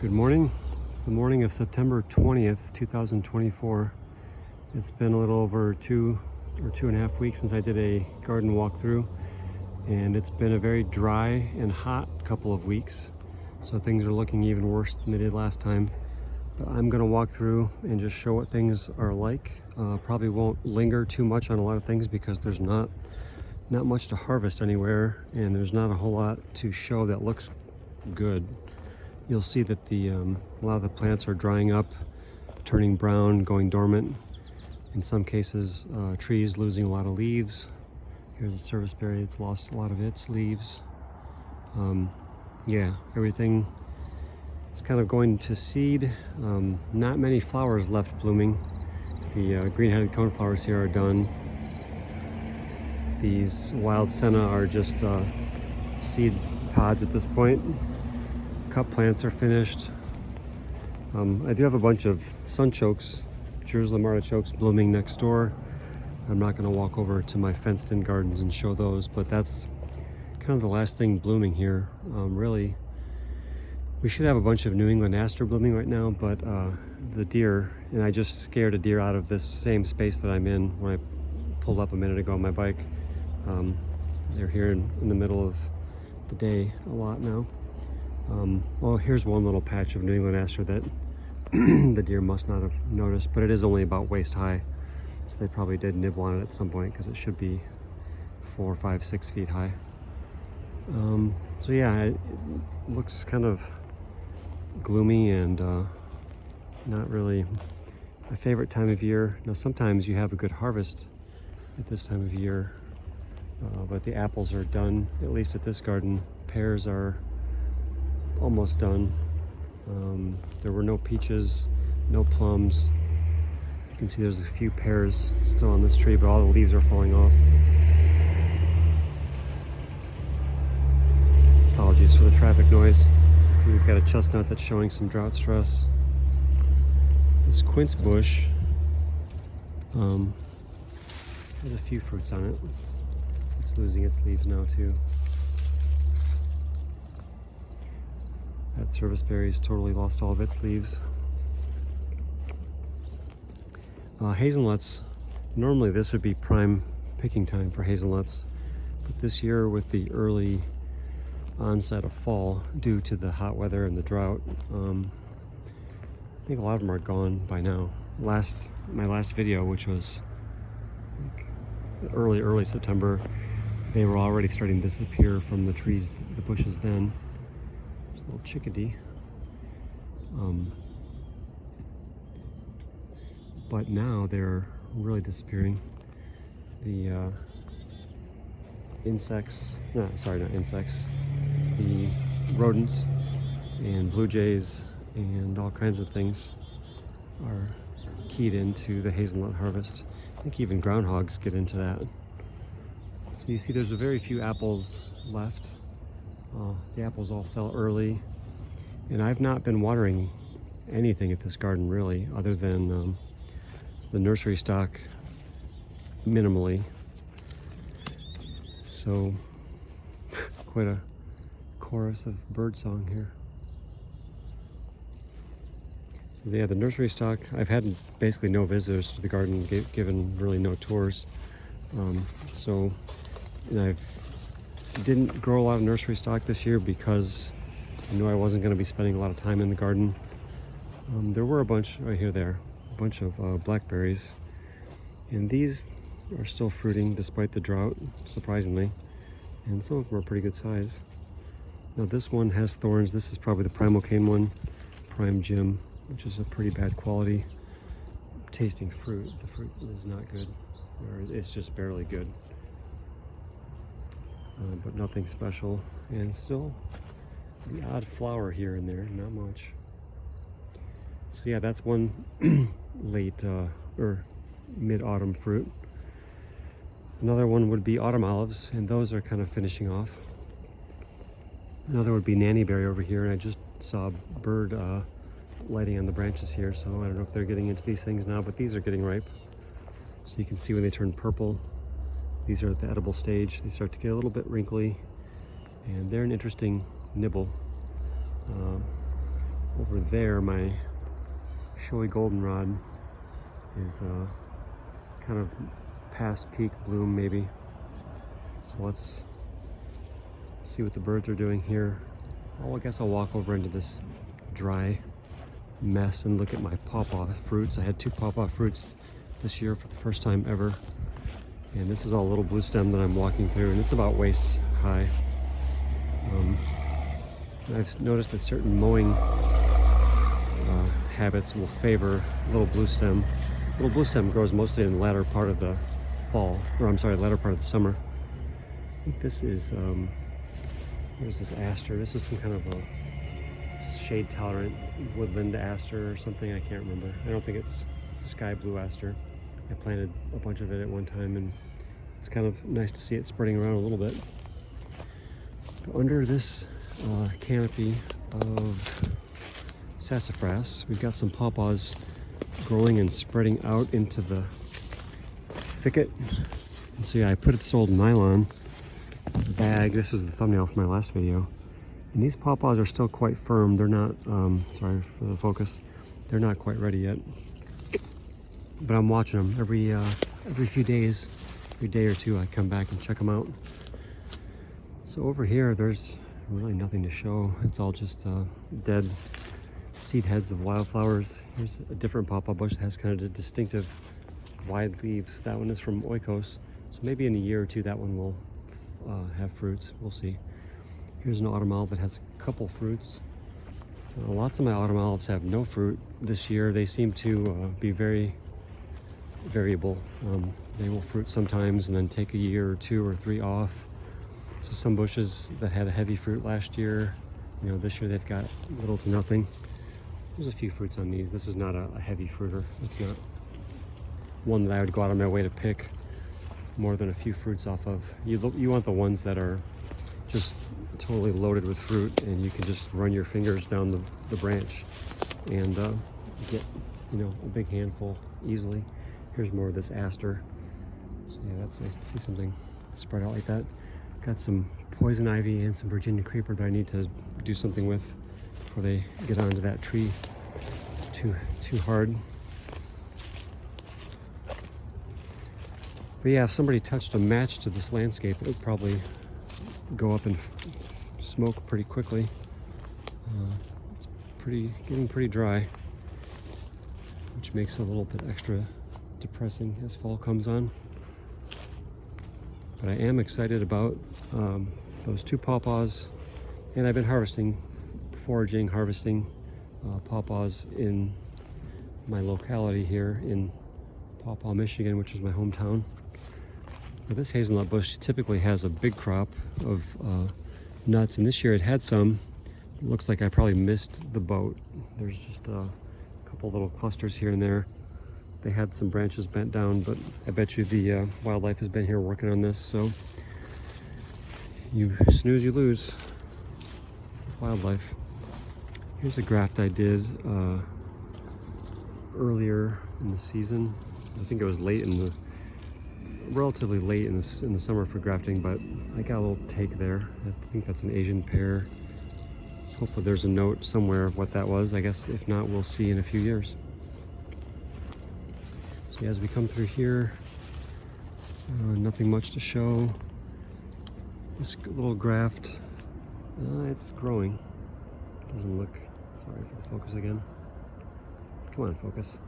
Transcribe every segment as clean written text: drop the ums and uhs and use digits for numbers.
Good morning. It's the morning of September 20th, 2024. It's been a little over 2.5 weeks since I did a garden walkthrough, and it's been a very dry and hot couple of weeks. So things are looking even worse than they did last time. But I'm gonna walk through and just show what things are like. Probably won't linger too much on a lot of things because there's not much to harvest anywhere, and there's not a whole lot to show that looks good. You'll see that a lot of the plants are drying up, turning brown, going dormant. In some cases, trees losing a lot of leaves. Here's a serviceberry, it's lost a lot of its leaves. Yeah, everything is kind of going to seed. Not many flowers left blooming. The green-headed coneflowers here are done. These wild senna are just seed pods at this point. Cup plants are finished. I do have a bunch of sunchokes, Jerusalem artichokes, blooming next door. I'm not going to walk over to my fenced-in gardens and show those, but that's kind of the last thing blooming here. Really, we should have a bunch of New England aster blooming right now, but the deer, and I just scared a deer out of this same space that I'm in when I pulled up a minute ago on my bike. They're here in the middle of the day a lot now. Well, here's one little patch of New England aster that the deer must not have noticed, but it is only about waist high, so they probably did nibble on it at some point because it should be 4, 5, 6 feet high. So yeah, it looks kind of gloomy and not really my favorite time of year. Now sometimes you have a good harvest at this time of year, but the apples are done, at least at this garden. Pears are almost done. There were no peaches, no plums. You can see there's a few pears still on this tree, but all the leaves are falling off. Apologies for the traffic noise. We've got a chestnut that's showing some drought stress. This quince bush has a few fruits on it. It's losing its leaves now too. That serviceberry's totally lost all of its leaves. Hazelnuts, normally this would be prime picking time for hazelnuts, but this year with the early onset of fall due to the hot weather and the drought, I think a lot of them are gone by now. My last video, which was like early September, they were already starting to disappear from the trees, the bushes then. Little chickadee, but now they're really disappearing. The insects, the rodents and blue jays and all kinds of things are keyed into the hazelnut harvest. I think even groundhogs get into that. So you see there's a very few apples left. The apples all fell early, and I've not been watering anything at this garden really, other than the nursery stock minimally. So quite a chorus of bird song here. So yeah, the nursery stock, I've had basically no visitors to the garden, given really no tours. And I didn't grow a lot of nursery stock this year because I knew I wasn't going to be spending a lot of time in the garden. There were a bunch right here, a bunch of blackberries, and these are still fruiting despite the drought, surprisingly, and some of them are pretty good size. Now this one has thorns. This is probably the Primocane one, Prime Jim, which is a pretty bad quality tasting fruit. The fruit is not good, or it's just barely good. But nothing special, and still the odd flower here and there, not much. So yeah, that's one late or mid-autumn fruit. Another one would be autumn olives, and those are kind of finishing off. Another would be nannyberry over here, and I just saw a bird lighting on the branches here, so I don't know if they're getting into these things now, but these are getting ripe. So you can see when they turn purple. These are at the edible stage. They start to get a little bit wrinkly, and they're an interesting nibble. over there, my showy goldenrod is kind of past peak bloom maybe. So let's see what the birds are doing here. Oh, I guess I'll walk over into this dry mess and look at my pawpaw fruits. I had 2 pawpaw fruits this year for the first time ever. And this is all little blue stem that I'm walking through, and it's about waist high. I've noticed that certain mowing habits will favor little blue stem. Little blue stem grows mostly in the latter part of the fall, or I'm sorry, the latter part of the summer. I think this is, what is this aster? This is some kind of a shade tolerant woodland aster or something, I can't remember. I don't think it's sky blue aster. I planted a bunch of it at one time, and it's kind of nice to see it spreading around a little bit. But under this canopy of sassafras, we've got some pawpaws growing and spreading out into the thicket. And so yeah, I put this old nylon bag. This is the thumbnail for my last video. And these pawpaws are still quite firm. They're not, sorry for the focus, they're not quite ready yet. But I'm watching them every few days, every day or two I come back and check them out. So over here, there's really nothing to show. It's all just dead seed heads of wildflowers. Here's a different pawpaw bush that has kind of the distinctive wide leaves. That one is from Oikos. So maybe in a year or two that one will have fruits. We'll see. Here's an autumn olive that has a couple fruits. Lots of my autumn olives have no fruit this year. They seem to be very variable. They will fruit sometimes and then take a year or 2 or 3 off. So some bushes that had a heavy fruit last year, this year they've got little to nothing. There's a few fruits on these. This is not a heavy fruiter. It's not one that I would go out of my way to pick more than a few fruits off of. You want the ones that are just totally loaded with fruit, and you can just run your fingers down the branch and get a big handful easily. Here's more of this aster. So yeah, that's nice to see something spread out like that. Got some poison ivy and some Virginia creeper that I need to do something with before they get onto that tree too hard. But yeah, if somebody touched a match to this landscape, it would probably go up in smoke pretty quickly. It's getting pretty dry, which makes it a little bit extra depressing as fall comes on. But I am excited about those 2 pawpaws, and I've been harvesting pawpaws in my locality here in Pawpaw, Michigan, which is my hometown. But this hazelnut bush typically has a big crop of nuts, and this year it had some. It looks like I probably missed the boat. There's just a couple little clusters here and there. They had some branches bent down, but I bet you the wildlife has been here working on this, so you snooze, you lose. Wildlife. Here's a graft I did earlier in the season. I think it was relatively late in the summer for grafting, but I got a little take there. I think that's an Asian pear. Hopefully there's a note somewhere of what that was. I guess if not, we'll see in a few years. So as we come through here, nothing much to show. This little graft, it's growing. Doesn't look, sorry for the focus again. Come on, focus.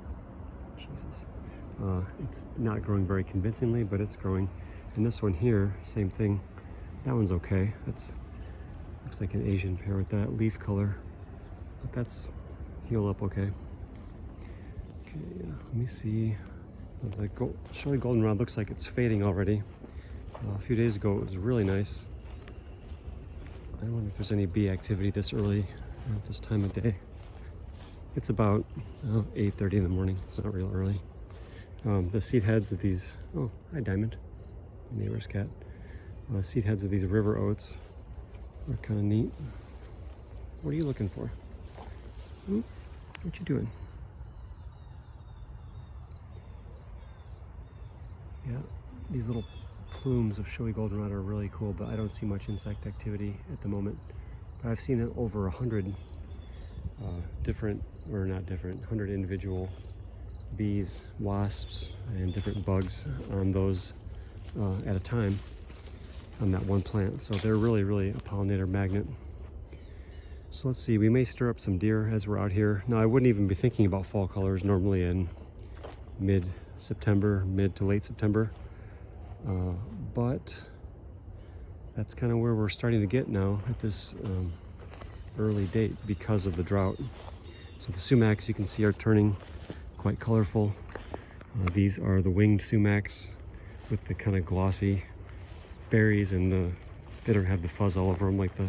Jesus. It's not growing very convincingly, but it's growing. And this one here, same thing. That one's okay. Looks like an Asian pear with that leaf color, but that's healed up okay. Okay, let me see. The showy goldenrod looks like it's fading already. A few days ago it was really nice. I wonder if there's any bee activity this early at this time of day. It's about 8:30 in the morning. It's not real early. The seed heads of these, oh, hi Diamond, my neighbor's cat. Seed heads of these river oats are kind of neat. What are you looking for? What you doing? Yeah, these little plumes of showy goldenrod are really cool, but I don't see much insect activity at the moment. But I've seen over 100 100 individual bees, wasps, and different bugs on those at a time on that one plant. So they're really, really a pollinator magnet. So let's see, we may stir up some deer as we're out here. Now I wouldn't even be thinking about fall colors normally in mid-September, mid to late September. But that's kind of where we're starting to get now at this early date because of the drought. So the sumacs you can see are turning quite colorful. These are the winged sumacs with the kind of glossy berries, and they don't have the fuzz all over them like the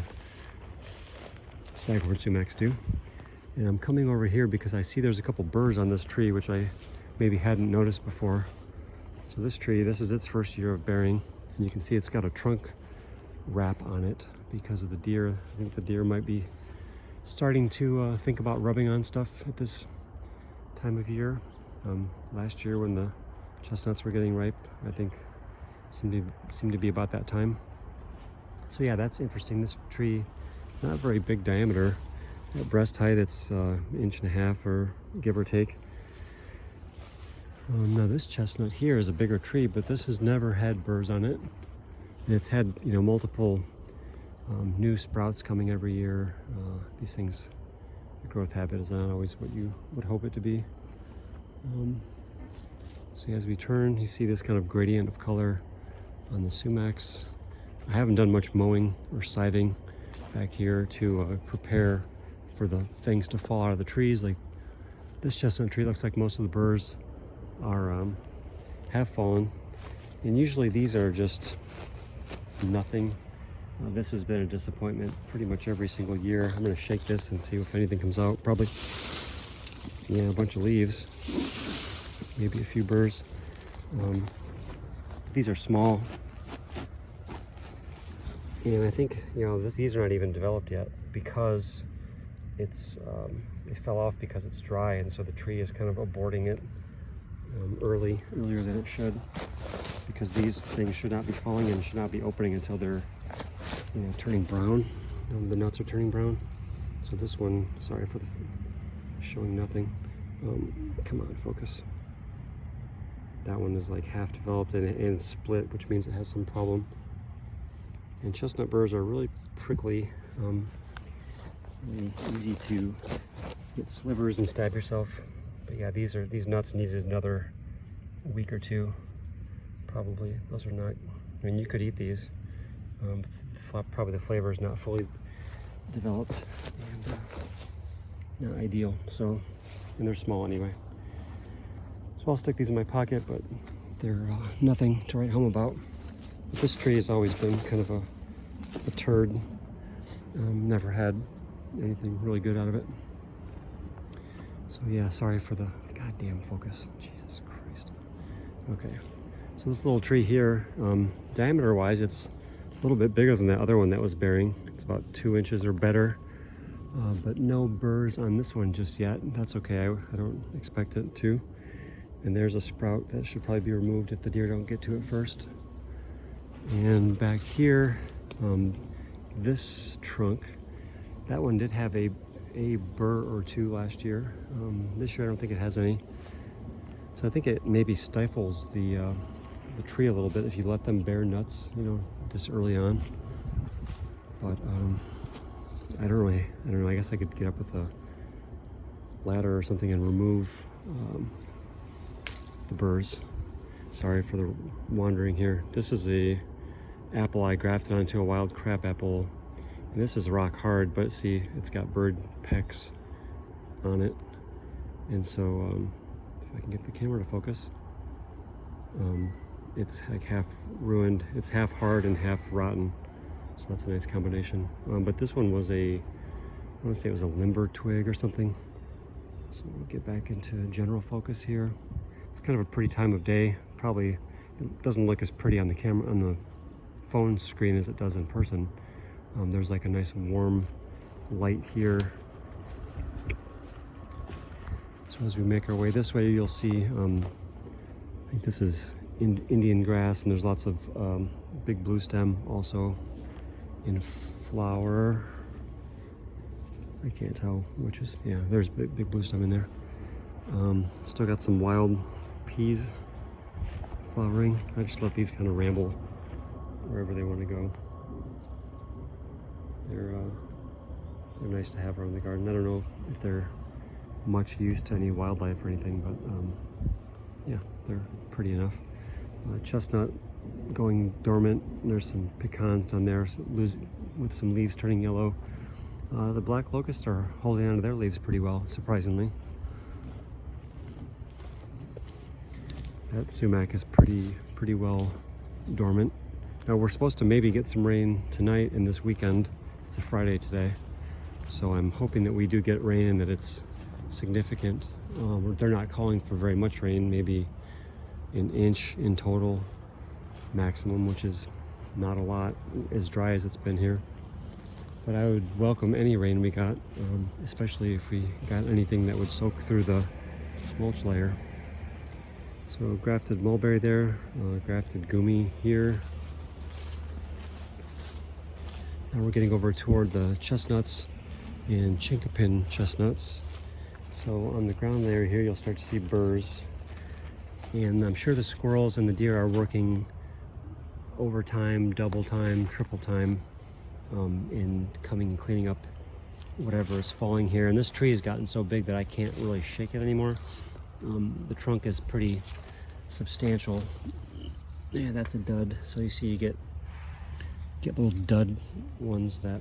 staghorn sumacs do. And I'm coming over here because I see there's a couple burrs on this tree which I maybe hadn't noticed before. So this tree, this is its first year of bearing, and you can see it's got a trunk wrap on it because of the deer. I think the deer might be starting to think about rubbing on stuff at this time of year. Last year when the chestnuts were getting ripe, I think seemed to be about that time. So yeah, that's interesting. This tree, not very big diameter. At breast height, it's 1.5 inches or give or take. Now this chestnut here is a bigger tree, but this has never had burrs on it. And it's had, you know, multiple new sprouts coming every year. These things, the growth habit is not always what you would hope it to be. So as we turn, you see this kind of gradient of color on the sumacs. I haven't done much mowing or scything back here to prepare for the things to fall out of the trees. Like this chestnut tree looks like most of the burrs are have fallen, and usually these are just nothing. This has been a disappointment pretty much every single year. I'm going to shake this and see if anything comes out. Probably, yeah, a bunch of leaves, maybe a few burrs. These are small, and I think, you know, these are not even developed yet because it's they fell off because it's dry, and so the tree is kind of aborting it earlier than it should, because these things should not be falling and should not be opening until they're, you know, turning brown. The nuts are turning brown. So this one, sorry for the showing nothing. Come on, focus. That one is like half developed and split, which means it has some problem. And chestnut burrs are really prickly, really easy to get slivers and stab yourself. But yeah, these nuts needed another week or two, probably. Those are not, I mean, you could eat these. Probably the flavor is not fully developed and not ideal. So, and they're small anyway. So I'll stick these in my pocket, but they're nothing to write home about. But this tree has always been kind of a turd. Never had anything really good out of it. So yeah, sorry for the goddamn focus. Jesus Christ. Okay, so this little tree here, diameter wise, it's a little bit bigger than that other one that was bearing. It's about 2 inches or better, but no burrs on this one just yet. That's okay, I don't expect it to. And there's a sprout that should probably be removed if the deer don't get to it first. And back here, this trunk, that one did have a burr or two last year. This year I don't think it has any. So I think it maybe stifles the tree a little bit if you let them bear nuts, you know, this early on. But I don't know. I guess I could get up with a ladder or something and remove the burrs. Sorry for the wandering here. This is a apple I grafted onto a wild crab apple. And this is rock hard, but see, it's got bird pecks on it. And so, if I can get the camera to focus, it's like half ruined. It's half hard and half rotten. So that's a nice combination. But this one was I want to say it was a limber twig or something. So we'll get back into general focus here. It's kind of a pretty time of day. Probably it doesn't look as pretty on the camera, on the phone screen, as it does in person. There's like a nice warm light here. So as we make our way this way, you'll see, I think this is Indian grass, and there's lots of big blue stem also in flower. I can't tell which is, yeah, there's big blue stem in there. Still got some wild peas flowering. I just let these kind of ramble wherever they want to go. They're nice to have around the garden. I don't know if they're much use to any wildlife or anything, but yeah, they're pretty enough. Chestnut going dormant. There's some pecans down there with some leaves turning yellow. The black locusts are holding on to their leaves pretty well, surprisingly. That sumac is pretty well dormant. Now we're supposed to maybe get some rain tonight and this weekend. It's a Friday today, so I'm hoping that we do get rain and that it's significant. They're not calling for very much rain, maybe an inch in total maximum, which is not a lot, as dry as it's been here. But I would welcome any rain we got, especially if we got anything that would soak through the mulch layer. So grafted mulberry there, grafted gumi here. Now we're getting over toward the chestnuts and chinkapin chestnuts. So on the ground layer here, you'll start to see burrs. And I'm sure the squirrels and the deer are working overtime, double time, triple time in coming and cleaning up whatever is falling here. And this tree has gotten so big that I can't really shake it anymore. The trunk is pretty substantial. Yeah, that's a dud. So you see you get little dud ones that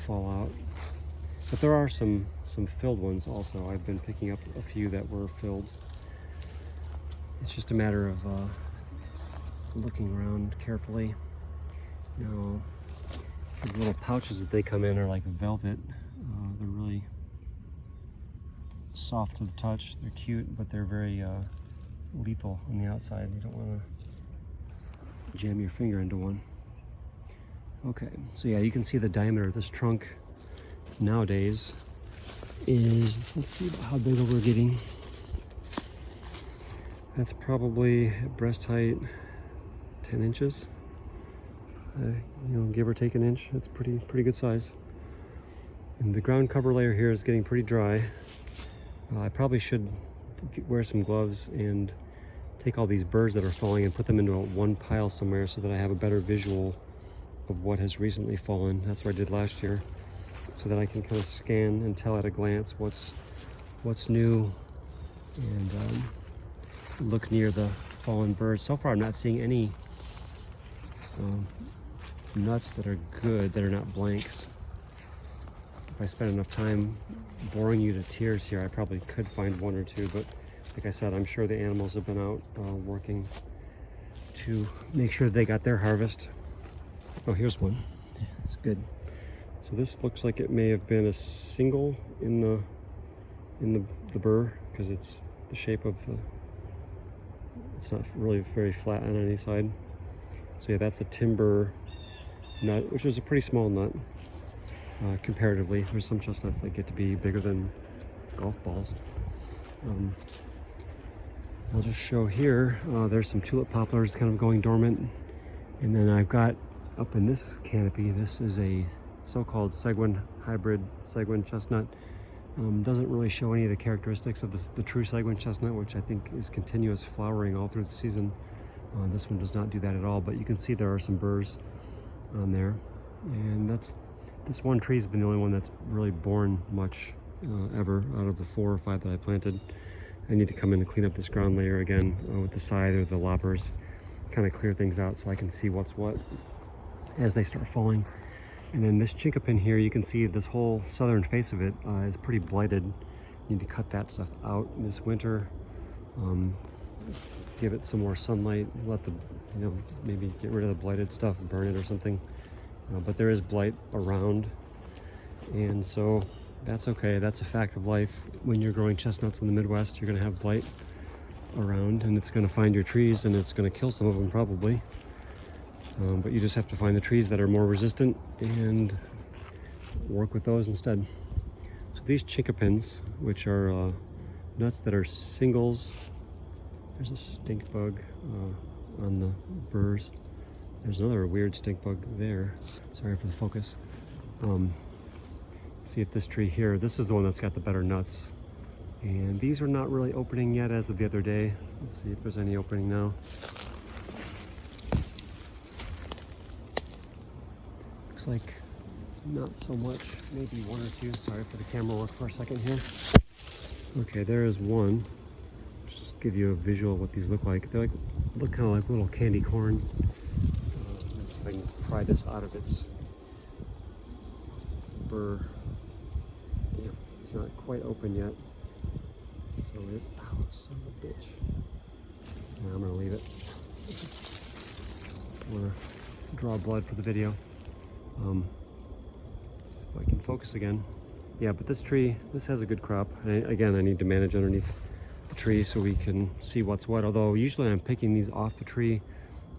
fall out. But there are some filled ones also. I've been picking up a few that were filled. It's just a matter of looking around carefully. Now, these little pouches that they come in are like velvet. They're really soft to the touch. They're cute, but they're very lethal on the outside. You don't want to jam your finger into one. Okay, so yeah, you can see the diameter of this trunk nowadays is, let's see how big we're getting. That's probably breast height 10 inches. Give or take an inch. That's pretty good size. And the ground cover layer here is getting pretty dry. I probably should wear some gloves and take all these burrs that are falling and put them into one pile somewhere so that I have a better visual of what has recently fallen. That's what I did last year, so that I can kind of scan and tell at a glance what's new and look near the fallen burrs. So far I'm not seeing any nuts that are good, that are not blanks. If I spent enough time boring you to tears here, I probably could find one or two, but like I said, I'm sure the animals have been out working to make sure they got their harvest. Oh, here's one. It's good. So this looks like it may have been a single in the burr, because it's the shape of the, it's not really very flat on any side. So yeah, that's a timber nut, which is a pretty small nut comparatively. There's some chestnuts that get to be bigger than golf balls. I'll just show here, there's some tulip poplars kind of going dormant. And then I've got up in this canopy, this is a so-called Seguin hybrid Seguin chestnut. Doesn't really show any of the characteristics of the true Seguin chestnut, which I think is continuous flowering all through the season. This one does not do that at all, but you can see there are some burrs on there. And this one tree has been the only one that's really borne much ever out of the 4 or 5 that I planted. I need to come in and clean up this ground layer again with the scythe or the loppers, kind of clear things out so I can see what's what as they start falling. And then this chinkapin here, you can see this whole southern face of it is pretty blighted. Need to cut that stuff out this winter. Give it some more sunlight. Let the, maybe get rid of the blighted stuff, burn it or something. But there is blight around, and so that's okay. That's a fact of life. When you're growing chestnuts in the Midwest, you're going to have blight around, and it's going to find your trees, and it's going to kill some of them probably. But you just have to find the trees that are more resistant and work with those instead. So these chinkapins, which are nuts that are singles, there's a stink bug on the burrs. There's another weird stink bug there. Sorry for the focus. See if this tree here, this is the one that's got the better nuts. And these are not really opening yet as of the other day. Let's see if there's any opening now. Looks like not so much, maybe one or two. Sorry for the camera work for a second here. Okay, there is one. Just give you a visual of what these look like. They look kind of like little candy corn. Let's see if I can pry this out of its burr. Damn, it's not quite open yet. So it, oh, son of a bitch. Yeah, I'm gonna leave it. I wanna draw blood for the video. See if I can focus again. Yeah, but this tree, this has a good crop. Again, I need to manage underneath the tree so we can see what's what. Although usually I'm picking these off the tree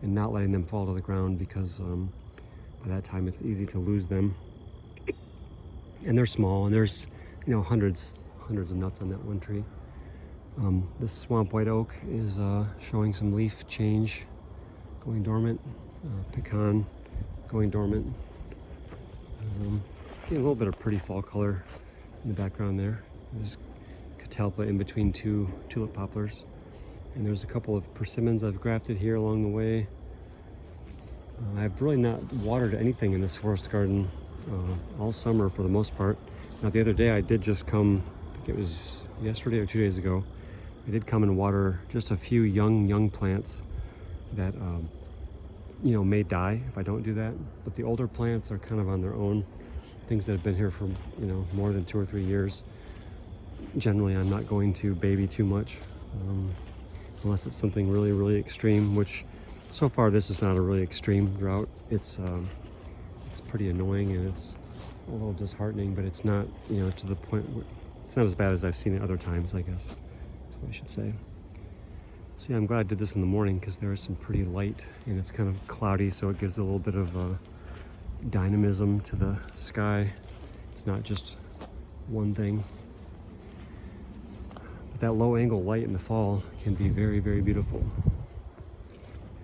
and not letting them fall to the ground because by that time it's easy to lose them. And they're small, and there's, you know, hundreds of nuts on that one tree. This swamp white oak is showing some leaf change, going dormant. Pecan going dormant. Getting a little bit of pretty fall color in the background there. There's catalpa in between two tulip poplars. And there's a couple of persimmons I've grafted here along the way. I've really not watered anything in this forest garden all summer for the most part. Now the other day I did just come, I think it was yesterday or 2 days ago, I did come and water just a few young plants that you know, may die if I don't do that. But the older plants are kind of on their own. Things that have been here for, you know, more than 2 or 3 years. Generally, I'm not going to baby too much, unless it's something really extreme, which so far this is not a really extreme drought. It's pretty annoying and it's a little disheartening, but it's not, you know, to the point where it's not as bad as I've seen it other times, I guess. That's what I should say. So yeah, I'm glad I did this in the morning because there is some pretty light and it's kind of cloudy, so it gives a little bit of dynamism to the sky. It's not just one thing. But that low angle light in the fall can be very beautiful.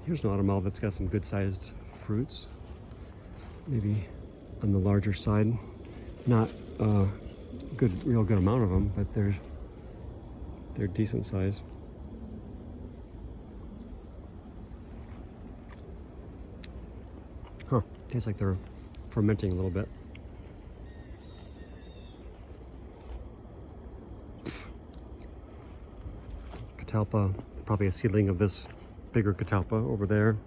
Here's an autumn olive that's got some good sized fruits. Maybe on the larger side. Not a real good amount of them, but they're decent size. Huh, tastes like they're fermenting a little bit. Catalpa, probably a seedling of this bigger catalpa over there.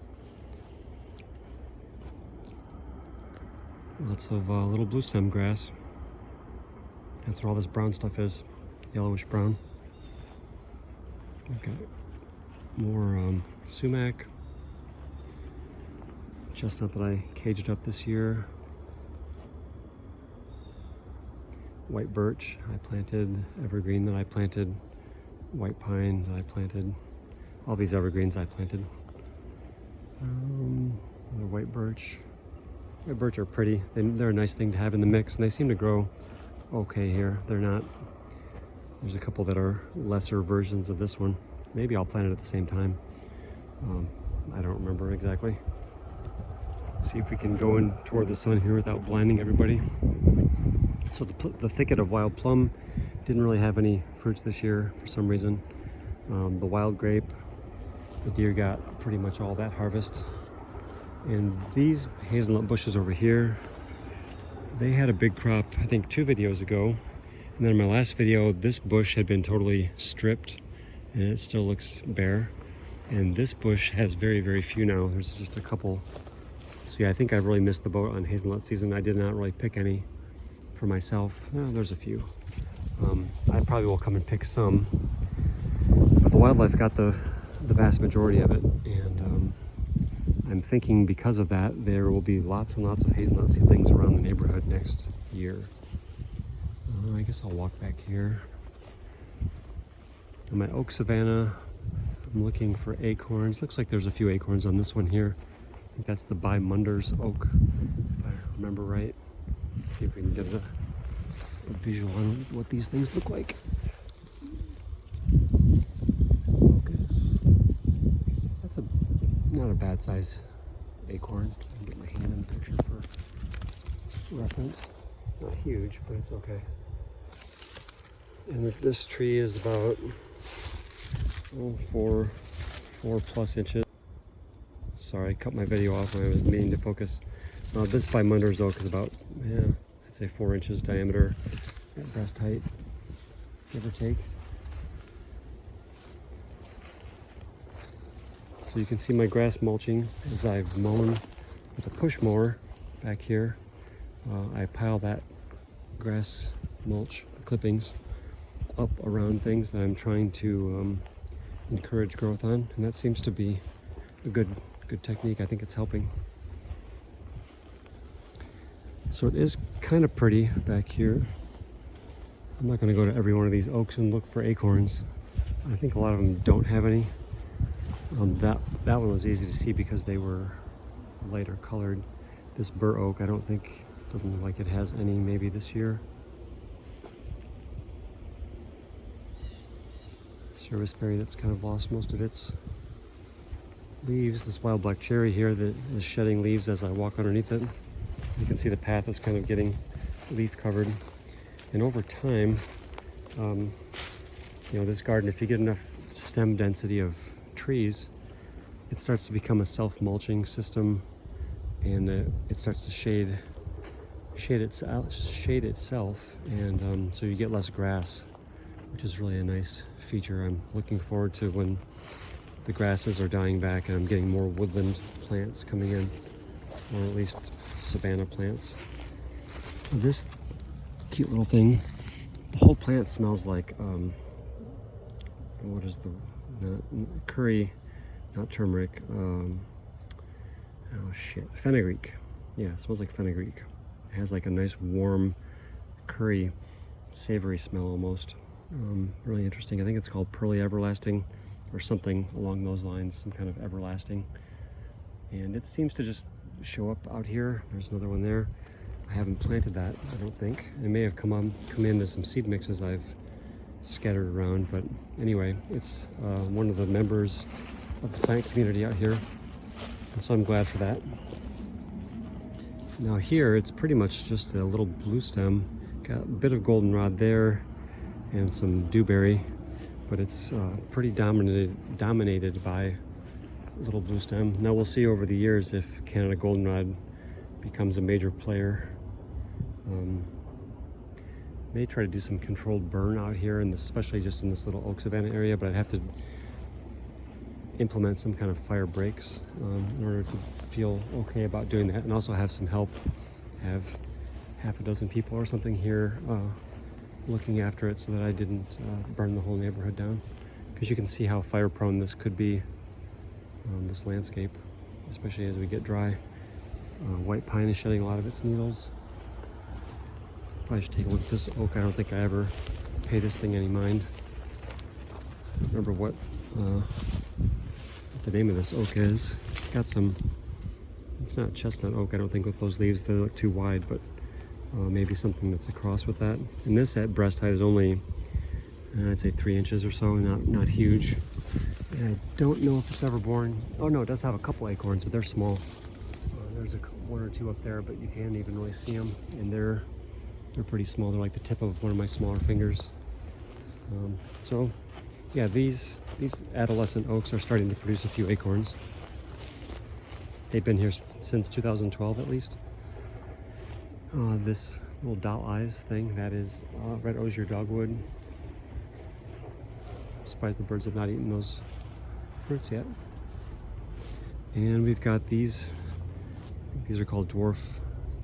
Lots of little blue stem grass. That's where all this brown stuff is, yellowish brown. Okay, more sumac. Chestnut that I caged up this year. White birch I planted, evergreen that I planted, white pine that I planted. All these evergreens I planted. Another white birch. White birch are pretty. They're a nice thing to have in the mix, and they seem to grow okay here. They're not. There's a couple that are lesser versions of this one. Maybe I'll plant it at the same time. I don't remember exactly. Let's see if we can go in toward the sun here without blinding everybody. So the thicket of wild plum didn't really have any fruits this year for some reason. The wild grape, the deer got pretty much all that harvest. And these hazelnut bushes over here, they had a big crop, I think 2 videos ago. And then in my last video, this bush had been totally stripped and it still looks bare. And this bush has very few now. There's just a couple. So yeah, I think I really missed the boat on hazelnut season. I did not really pick any for myself. Oh, there's a few. I probably will come and pick some. But the wildlife got the vast majority of it. And I'm thinking because of that, there will be lots and lots of hazelnut seedlings around the neighborhood next year. I guess I'll walk back here. In my oak savanna, I'm looking for acorns. Looks like there's a few acorns on this one here. I think that's the Munders oak, if I remember right. Let's see if we can get a visual on what these things look like. Focus. That's not a bad size acorn. I can get my hand in the picture for reference. Not huge, but it's okay. And this tree is about 4+ inches. Sorry, I cut my video off when I was meaning to focus. This by Munder's oak is about, I'd say 4 inches diameter at breast height, give or take. So you can see my grass mulching as I've mown with a push mower back here. I pile that grass mulch clippings up around things that I'm trying to encourage growth on, and that seems to be a good technique. I think it's helping. So it is kind of pretty back here. I'm not going to go to every one of these oaks and look for acorns. I think a lot of them don't have any. That one was easy to see because they were lighter colored. This bur oak, I don't think, doesn't look like it has any maybe this year. Serviceberry that's kind of lost most of its leaves. This wild black cherry here that is shedding leaves as I walk underneath it. You can see the path is kind of getting leaf covered. And over time, this garden, if you get enough stem density of trees, it starts to become a self-mulching system, and it starts to shade itself, and so you get less grass, which is really a nice feature. I'm looking forward to when the grasses are dying back and I'm getting more woodland plants coming in, or at least savanna plants. This cute little thing, the whole plant smells like what is the curry, not turmeric, fenugreek. Yeah, it smells like fenugreek. It has like a nice warm curry savory smell almost. Really interesting. I think it's called Pearly Everlasting or something along those lines, some kind of everlasting. And it seems to just show up out here. There's another one there. I haven't planted that, I don't think. It may have come in as some seed mixes I've scattered around, but anyway, it's one of the members of the plant community out here, and so I'm glad for that. Now here, it's pretty much just a little blue stem. Got a bit of goldenrod there and some dewberry, but it's pretty dominated by little blue stem. Now we'll see over the years if Canada goldenrod becomes a major player. May try to do some controlled burn out here, and especially just in this little oak savanna area, but I'd have to implement some kind of fire breaks in order to feel okay about doing that, and also have some help. Have half a dozen people or something here looking after it so that I didn't burn the whole neighborhood down, because you can see how fire prone this could be, this landscape, especially as we get dry. White pine is shedding a lot of its needles. Probably should take a look at this oak. I don't think I ever pay this thing any mind. I don't remember what the name of this oak is. It's got some, it's not chestnut oak, I don't think, with those leaves. They look too wide, but maybe something that's a cross with that. And this at breast height is only, I'd say 3 inches or so, not huge. And I don't know if it's ever born. Oh no, it does have a couple acorns, but they're small. There's one or two up there, but you can't even really see them, and they're pretty small. They're like the tip of one of my smaller fingers. So yeah, these adolescent oaks are starting to produce a few acorns. They've been here since 2012 at least. This little Drought-y thing, that is red osier dogwood. I'm surprised the birds have not eaten those fruits yet. And we've got these, I think these are called dwarf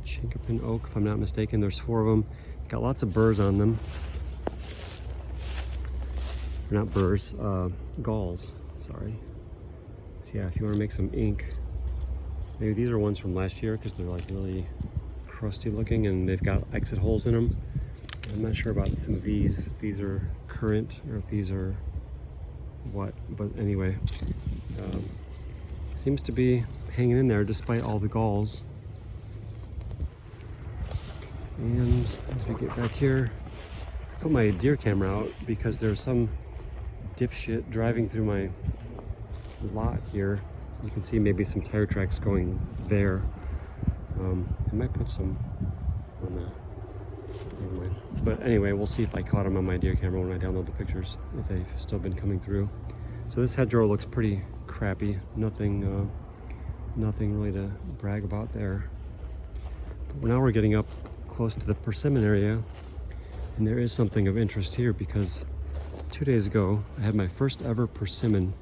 chinkapin oak, if I'm not mistaken. There's 4 of them. Got lots of burrs on them. Or not burrs, galls, sorry. So yeah, if you want to make some ink, maybe these are ones from last year because they're like really crusty looking and they've got exit holes in them. I'm not sure about some of these. If these are currant or if these are what, but anyway, seems to be hanging in there despite all the galls. And as we get back here, I put my deer camera out because there's some dipshit driving through my lot here. You can see maybe some tire tracks going there. I might put some on Never mind. But anyway, we'll see if I caught them on my deer camera when I download the pictures, if they've still been coming through. So this hedgerow looks pretty crappy. Nothing really to brag about there. But now we're getting up close to the persimmon area, and there is something of interest here because 2 days ago I had my first ever persimmon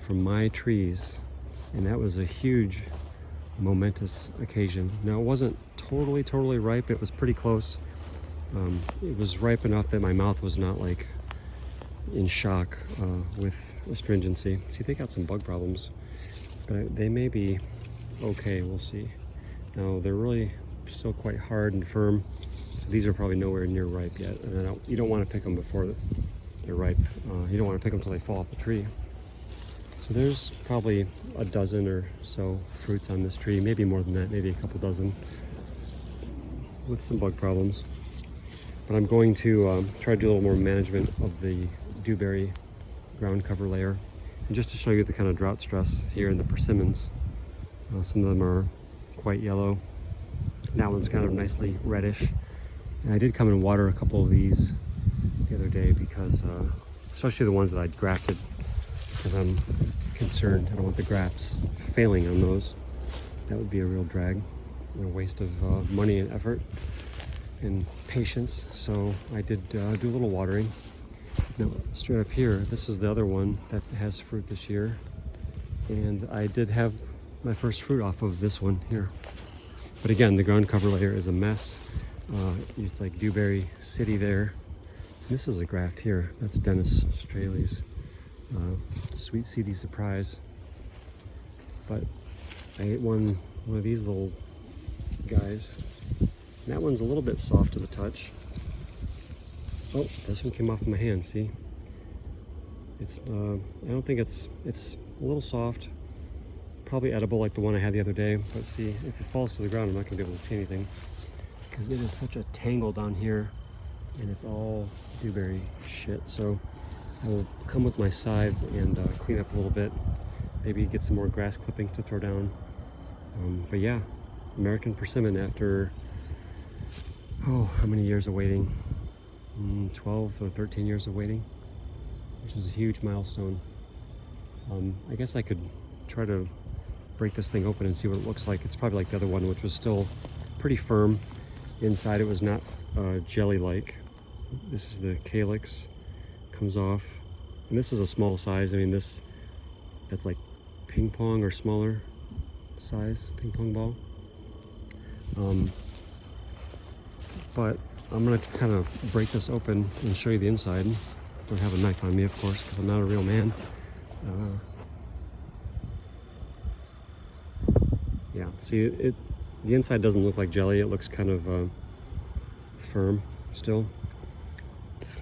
from my trees, and that was a huge, momentous occasion. Now it wasn't totally ripe. It was pretty close. It was ripe enough that my mouth was not like in shock with astringency. See, they got some bug problems, but they may be okay. We'll see. Now they're really still quite hard and firm. These are probably nowhere near ripe yet, and you don't want to pick them before they're ripe. You don't want to pick them until they fall off the tree. So there's probably a dozen or so fruits on this tree, maybe more than that, maybe a couple dozen, with some bug problems. But I'm going to try to do a little more management of the dewberry ground cover layer. And just to show you the kind of drought stress here in the persimmons, some of them are quite yellow. That one's kind of nicely reddish. And I did come and water a couple of these the other day because, especially the ones that I'd grafted, because I'm concerned. I don't want the grafts failing on those. That would be a real drag, a waste of money and effort and patience. So I did do a little watering. Now straight up here, this is the other one that has fruit this year, and I did have my first fruit off of this one here. But again, the ground cover layer is a mess. It's like dewberry city there. This is a graft here. That's Dennis Straley's Sweet Seedy Surprise. But I ate one of these little guys. And that one's a little bit soft to the touch. Oh, this one came off of my hand, see? It's, I don't think it's a little soft. Probably edible like the one I had the other day. But see, if it falls to the ground, I'm not gonna be able to see anything, because it is such a tangle down here, and it's all dewberry shit. So I will come with my scythe and clean up a little bit, maybe get some more grass clippings to throw down. But yeah, American persimmon after, oh, how many years of waiting? 12 or 13 years of waiting, which is a huge milestone. I guess I could try to break this thing open and see what it looks like. It's probably like the other one, which was still pretty firm. Inside it was not jelly-like. This is the calyx, comes off. And this is a small size. I mean, that's like ping pong or smaller size ping pong ball. But I'm gonna kind of break this open and show you the inside. Don't have a knife on me, of course, because I'm not a real man. Yeah, see, the inside doesn't look like jelly. It looks kind of firm still.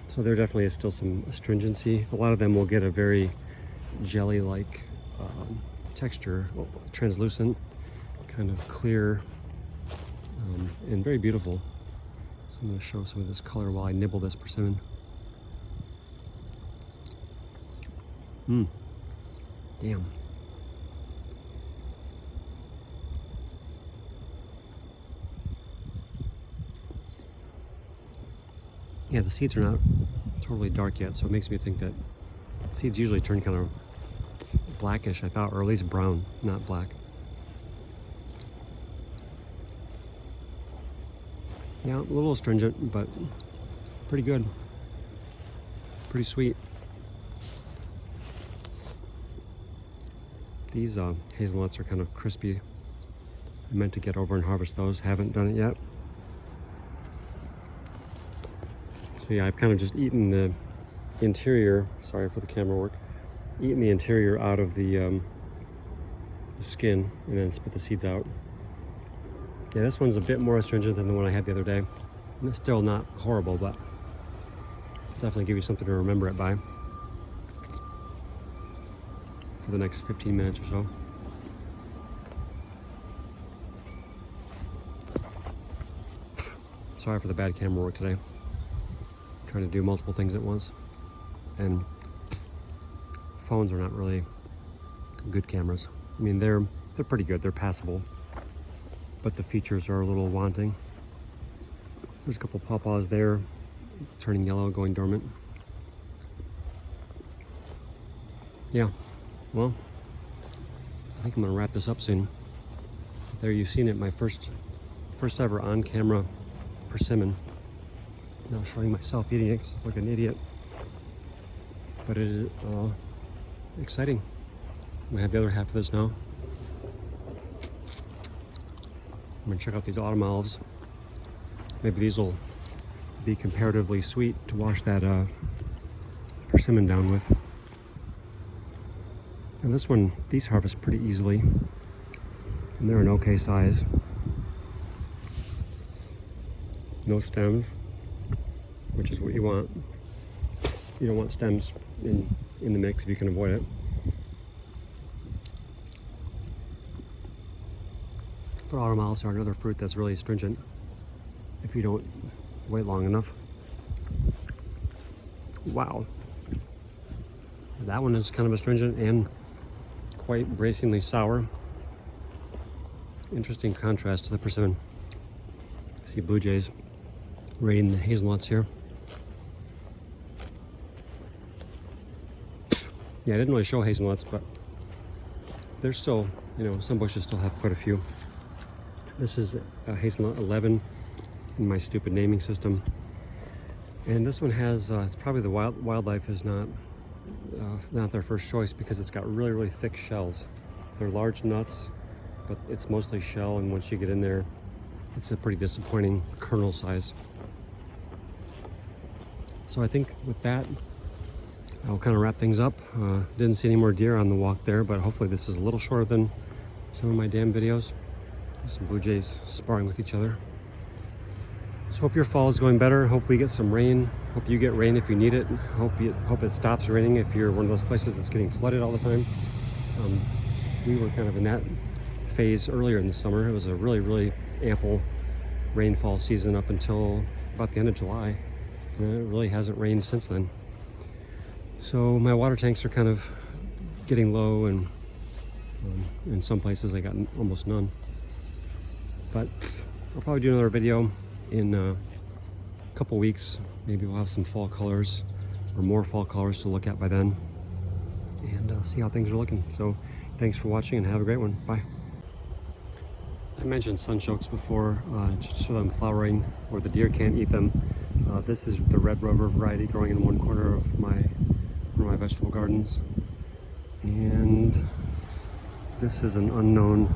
So there definitely is still some astringency. A lot of them will get a very jelly-like texture, translucent, kind of clear, and very beautiful. So I'm going to show some of this color while I nibble this persimmon. Damn. Yeah, the seeds are not totally dark yet, so it makes me think that seeds usually turn kind of blackish, I thought, or at least brown, not black. Yeah, a little astringent, but pretty good. Pretty sweet. These hazelnuts are kind of crispy. I meant to get over and harvest those, haven't done it yet. So yeah, I've kind of just eaten the interior, sorry for the camera work, eaten the interior out of the skin and then spit the seeds out. Yeah, this one's a bit more astringent than the one I had the other day. And it's still not horrible, but definitely give you something to remember it by for the next 15 minutes or so. Sorry for the bad camera work today. Trying to do multiple things at once, and phones are not really good cameras. I mean, they're pretty good, they're passable, but the features are a little wanting. There's a couple pawpaws there, turning yellow, going dormant. Yeah, well, I think I'm gonna wrap this up soon. There you've seen it, my first ever on-camera persimmon. Now showing myself eating it 'cause I look like an idiot. But it is exciting. I'm gonna have the other half of this now. I'm gonna check out these autumn olives. Maybe these will be comparatively sweet to wash that persimmon down with. And this one, these harvest pretty easily. And they're an okay size. No stems, which is what you want. You don't want stems in the mix if you can avoid it. But autumn olives are another fruit that's really astringent if you don't wait long enough. Wow. That one is kind of astringent and quite bracingly sour. Interesting contrast to the persimmon. I see blue jays raiding the hazelnuts here. Yeah, I didn't really show hazelnuts, but there's still, you know, some bushes still have quite a few. This is a hazelnut 11 in my stupid naming system. And this one has, it's probably the wildlife is not their first choice because it's got really, really thick shells. They're large nuts, but it's mostly shell, and once you get in there, it's a pretty disappointing kernel size. So I think with that, I'll kind of wrap things up. Didn't see any more deer on the walk there, but hopefully this is a little shorter than some of my damn videos. Some blue jays sparring with each other. So hope your fall is going better. Hope we get some rain. Hope you get rain if you need it. Hope it stops raining if you're one of those places that's getting flooded all the time. We were kind of in that phase earlier in the summer. It was a really, really ample rainfall season up until about the end of July. And it really hasn't rained since then. So my water tanks are kind of getting low, and in some places I got almost none. But I'll probably do another video in a couple weeks. Maybe we'll have some fall colors or more fall colors to look at by then, and see how things are looking. So thanks for watching and have a great one. Bye. I mentioned sunchokes before, just to show them flowering where the deer can't eat them. This is the red rubber variety growing in one corner of one of my vegetable gardens, and this is an unknown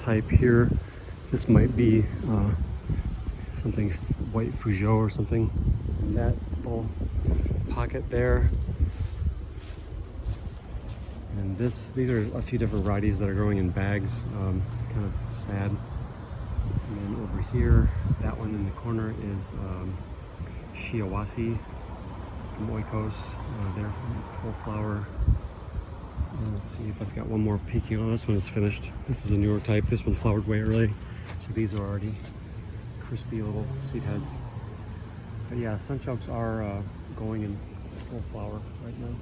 type here. This might be something white Fougeot or something in that little pocket there. And these are a few different varieties that are growing in bags, kind of sad. And then over here, that one in the corner is Shiawase from Oikos. They're full flower. Let's see if I've got one more peeking. Oh, this one is finished. This is a newer type. This one flowered way early. So these are already crispy little seed heads. But yeah, sunchokes are going in full flower right now.